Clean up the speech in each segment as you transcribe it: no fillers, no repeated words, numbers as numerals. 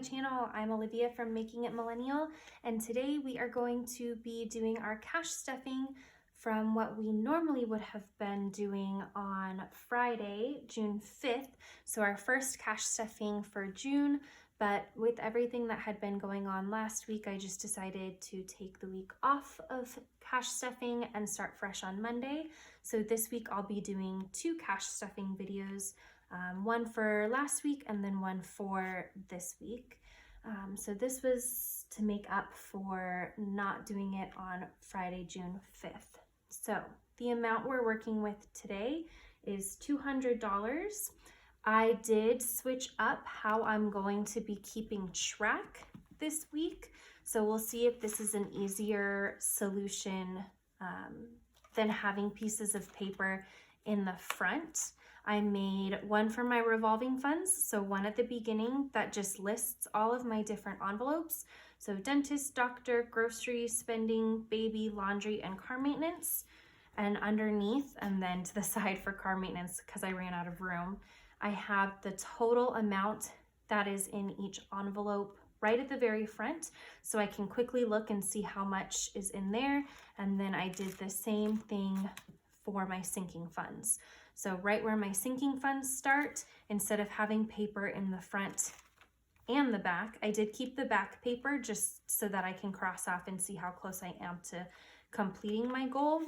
channel. I'm Olivia from Making It Millennial, and today we are going to be doing our cash stuffing from what we normally would have been doing on Friday, June 5th. So our first cash stuffing for June, but with everything that had been going on last week, I just decided to take the week off of cash stuffing and start fresh on Monday. So this week I'll be doing 2 cash stuffing videos. One for last week and then one for this week. So this was to make up for not doing it on Friday, June 5th. So the amount we're working with today is $200. I did switch up how I'm going to be keeping track this week. So we'll see if this is an easier solution than having pieces of paper in the front. I made one for my revolving funds, so one at the beginning that just lists all of my different envelopes. So dentist, doctor, grocery, spending, baby, laundry, and car maintenance. And underneath, and then to the side for car maintenance because I ran out of room, I have the total amount that is in each envelope right at the very front, so I can quickly look and see how much is in there. And then I did the same thing for my sinking funds. So right where my sinking funds start, instead of having paper in the front and the back, I did keep the back paper just so that I can cross off and see how close I am to completing my goal.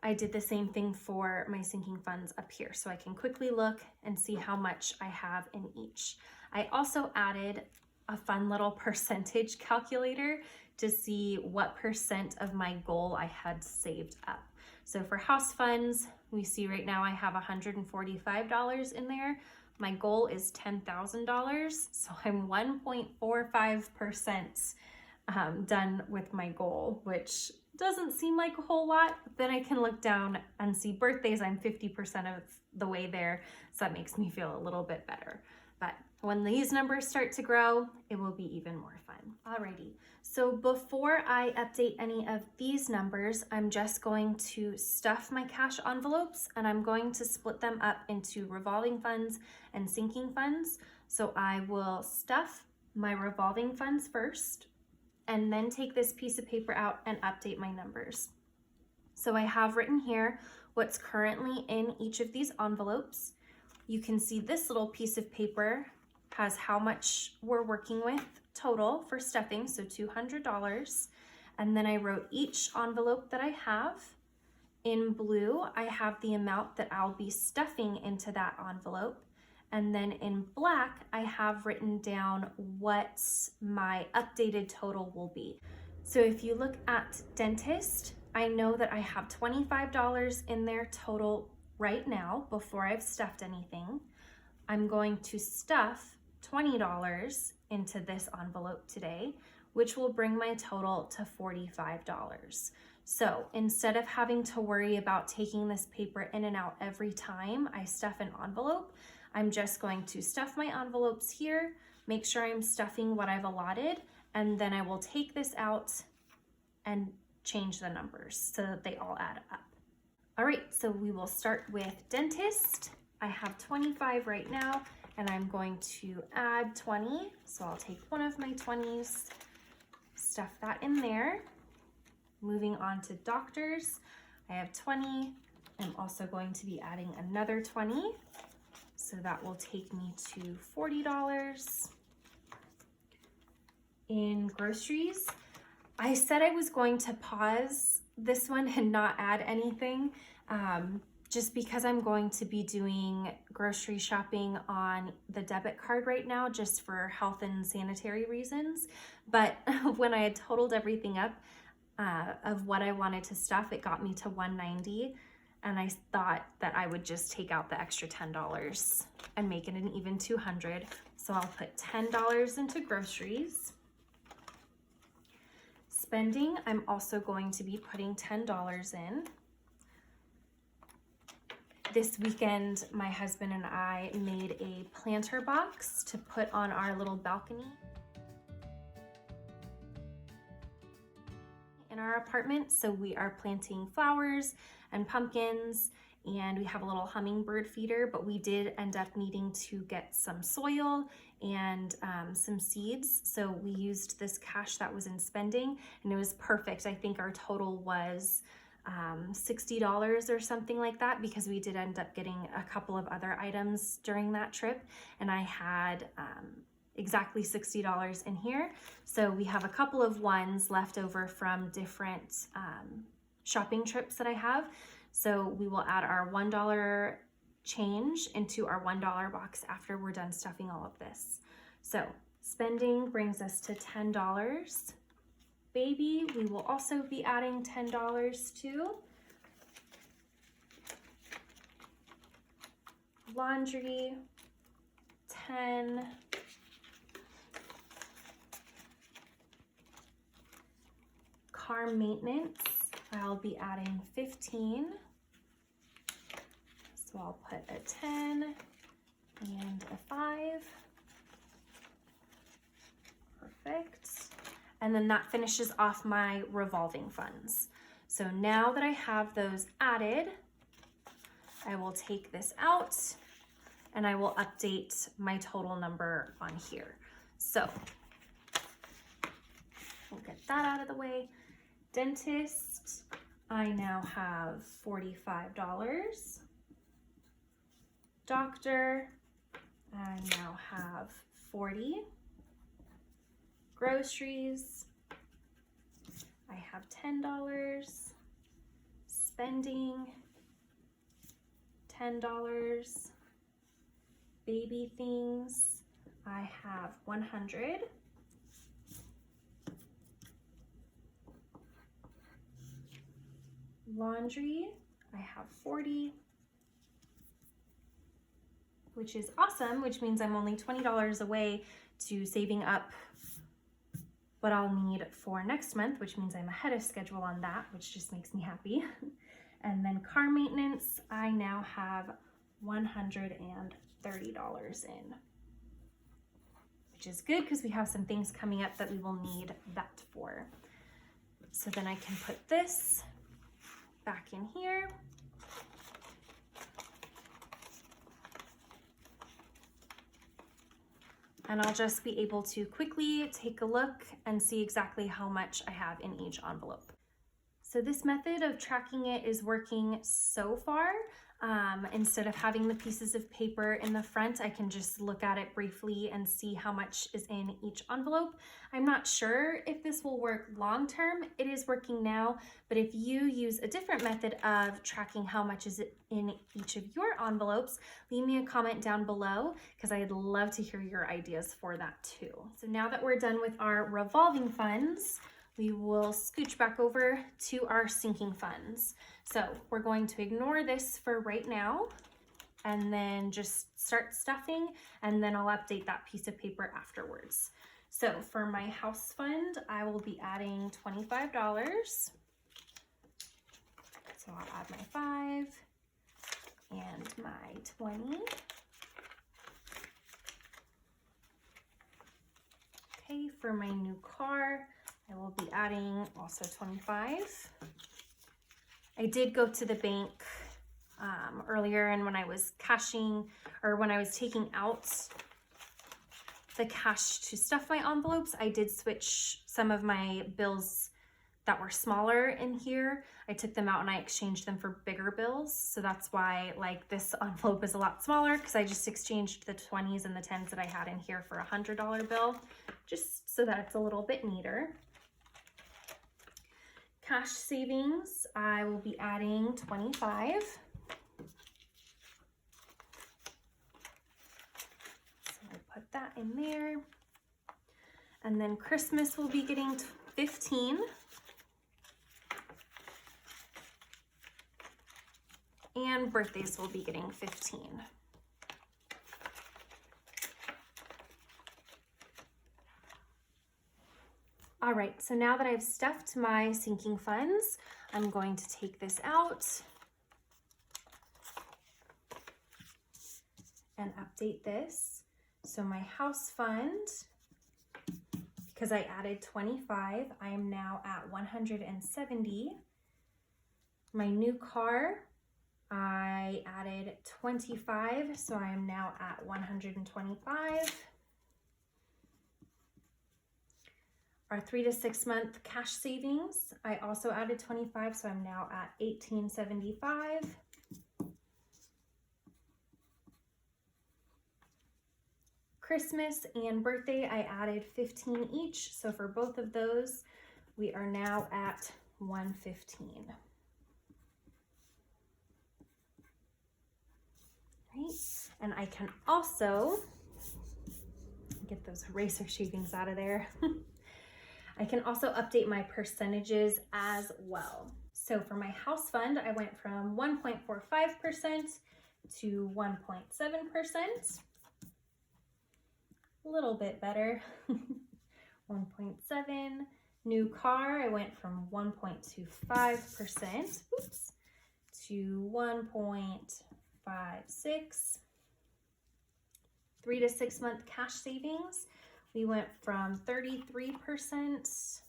I did the same thing for my sinking funds up here, so I can quickly look and see how much I have in each. I also added a fun little percentage calculator to see what percent of my goal I had saved up. So for house funds, we see right now I have $145 in there. My goal is $10,000, so I'm 1.45% done with my goal, which doesn't seem like a whole lot. But then I can look down and see birthdays, I'm 50% of the way there, so that makes me feel a little bit better. But when these numbers start to grow, it will be even more fun. Alrighty, so before I update any of these numbers, I'm just going to stuff my cash envelopes and I'm going to split them up into revolving funds and sinking funds. So I will stuff my revolving funds first and then take this piece of paper out and update my numbers. So I have written here what's currently in each of these envelopes. You can see this little piece of paper has how much we're working with total for stuffing, so $200. And then I wrote each envelope that I have. In blue, I have the amount that I'll be stuffing into that envelope. And then in black, I have written down what my updated total will be. So if you look at dentist, I know that I have $25 in there total right now before I've stuffed anything. I'm going to stuff $20 into this envelope today, which will bring my total to $45. So instead of having to worry about taking this paper in and out every time I stuff an envelope, I'm just going to stuff my envelopes here, make sure I'm stuffing what I've allotted, and then I will take this out and change the numbers so that they all add up. All right, so we will start with dentist. I have 25 right now, and I'm going to add 20. So I'll take one of my 20s, stuff that in there. Moving on to doctors, I have 20. I'm also going to be adding another 20. So that will take me to $40. In groceries, I said I was going to pause this one and not add anything, just because I'm going to be doing grocery shopping on the debit card right now, just for health and sanitary reasons. But when I had totaled everything up of what I wanted to stuff, it got me to $190. And I thought that I would just take out the extra $10 and make it an even $200. So I'll put $10 into groceries. Spending, I'm also going to be putting $10 in. This weekend, my husband and I made a planter box to put on our little balcony in our apartment. So we are planting flowers and pumpkins, and we have a little hummingbird feeder, but we did end up needing to get some soil and some seeds. So we used this cash that was in spending, and it was perfect. I think our total was $60 or something like that, because we did end up getting a couple of other items during that trip, and I had exactly $60 in here. So we have a couple of ones left over from different shopping trips that I have. So we will add our $1 change into our $1 box after we're done stuffing all of this. So spending brings us to $10. Baby, we will also be adding $10 to. Laundry, 10. Car maintenance, I'll be adding 15. So I'll put a 10 and a 5. Perfect. And then that finishes off my revolving funds. So now that I have those added, I will take this out and I will update my total number on here. So we'll get that out of the way. Dentist, I now have $45. Doctor, I now have 40. Groceries, I have $10. Spending, $10. Baby things, I have 100. Laundry, I have 40, which is awesome, which means I'm only $20 away to saving up what I'll need for next month, which means I'm ahead of schedule on that, which just makes me happy. And then car maintenance, I now have $130 in, which is good because we have some things coming up that we will need that for. So then I can put this back in here. And I'll just be able to quickly take a look and see exactly how much I have in each envelope. So this method of tracking it is working so far. Instead of having the pieces of paper in the front, I can just look at it briefly and see how much is in each envelope. I'm not sure if this will work long term. It is working now, but if you use a different method of tracking how much is in each of your envelopes, leave me a comment down below because I'd love to hear your ideas for that too. So now that we're done with our revolving funds, we will scooch back over to our sinking funds. So we're going to ignore this for right now and then just start stuffing, and then I'll update that piece of paper afterwards. So for my house fund, I will be adding $25. So I'll add my 5 and my 20. Okay, for my new car, I will be adding also 25. I did go to the bank earlier, and when I was cashing, or when I was taking out the cash to stuff my envelopes, I did switch some of my bills that were smaller in here. I took them out and I exchanged them for bigger bills. So that's why like this envelope is a lot smaller, because I just exchanged the 20s and the 10s that I had in here for a $100 bill, just so that it's a little bit neater. Cash savings, I will be adding 25. So I'll put that in there. And then Christmas will be getting 15. And birthdays will be getting 15. All right, so now that I've stuffed my sinking funds, I'm going to take this out and update this. So my house fund, because I added 25, I am now at 170. My new car, I added 25, so I am now at 125. our 3 to 6 month cash savings, I also added 25, so I'm now at $18.75. Christmas and birthday, I added 15 each, so for both of those, we are now at $115. Right, and I can also get those eraser shavings out of there. I can also update my percentages as well. So for my house fund, I went from 1.45% to 1.7%. A little bit better. 1.7. New car, I went from 1.25% to 1.56. 3 to 6 month cash savings, we went from 33%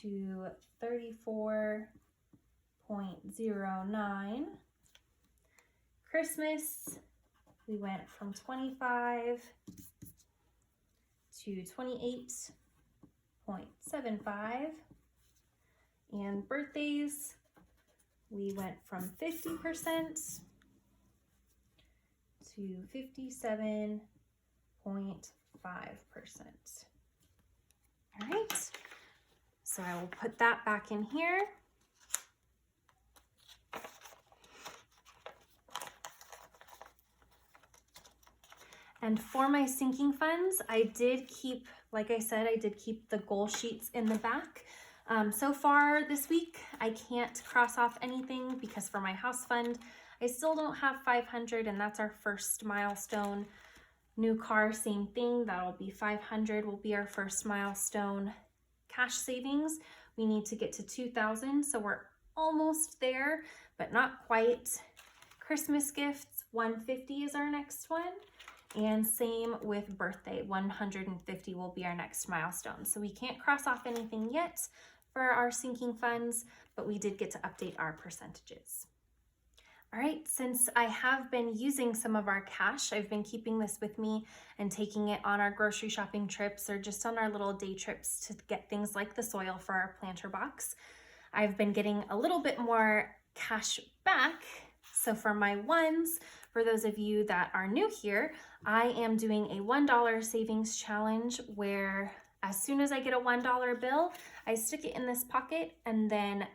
to 34.09. Christmas, we went from 25 to 28.75. And birthdays, we went from 50% to 57.5%. All right, so I will put that back in here. And for my sinking funds, I did keep, like I said, I did keep the goal sheets in the back. So far this week, I can't cross off anything because for my house fund, I still don't have 500, and that's our first milestone. New car, same thing, that'll be 500 will be our first milestone. Cash savings, we need to get to 2,000, so we're almost there, but not quite. Christmas gifts, 150 is our next one. And same with birthday, 150 will be our next milestone. So we can't cross off anything yet for our sinking funds, but we did get to update our percentages. All right, since I have been using some of our cash, I've been keeping this with me and taking it on our grocery shopping trips or just on our little day trips to get things like the soil for our planter box. I've been getting a little bit more cash back. So for my ones, for those of you that are new here, I am doing a $1 savings challenge where as soon as I get a $1 bill, I stick it in this pocket, and then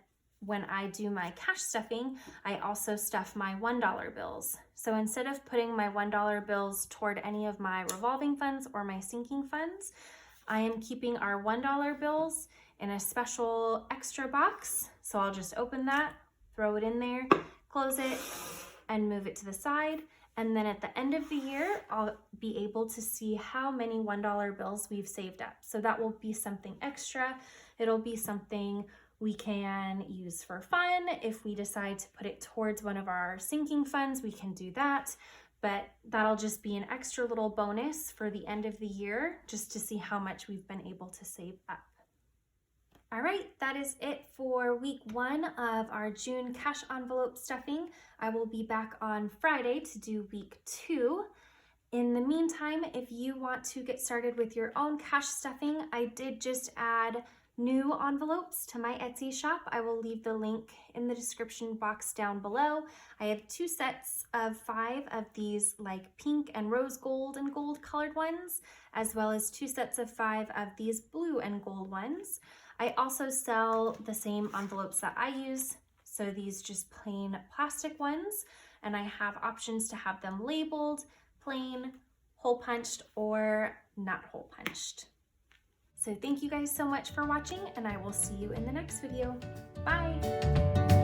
when I do my cash stuffing, I also stuff my $1 bills. So instead of putting my $1 bills toward any of my revolving funds or my sinking funds, I am keeping our $1 bills in a special extra box. So I'll just open that, throw it in there, close it, and move it to the side. And then at the end of the year, I'll be able to see how many $1 bills we've saved up. So that will be something extra. It'll be something we can use for fun. If we decide to put it towards one of our sinking funds, we can do that. But that'll just be an extra little bonus for the end of the year, just to see how much we've been able to save up. All right, that is it for week 1 of our June cash envelope stuffing. I will be back on Friday to do week 2. In the meantime, if you want to get started with your own cash stuffing, I did just add new envelopes to my Etsy shop. I will leave the link in the description box down below. I have 2 sets of 5 of these like pink and rose gold and gold colored ones, as well as 2 sets of 5 of these blue and gold ones. I also sell the same envelopes that I use, so these just plain plastic ones, and I have options to have them labeled, plain, hole punched, or not hole punched. So thank you guys so much for watching, and I will see you in the next video. Bye!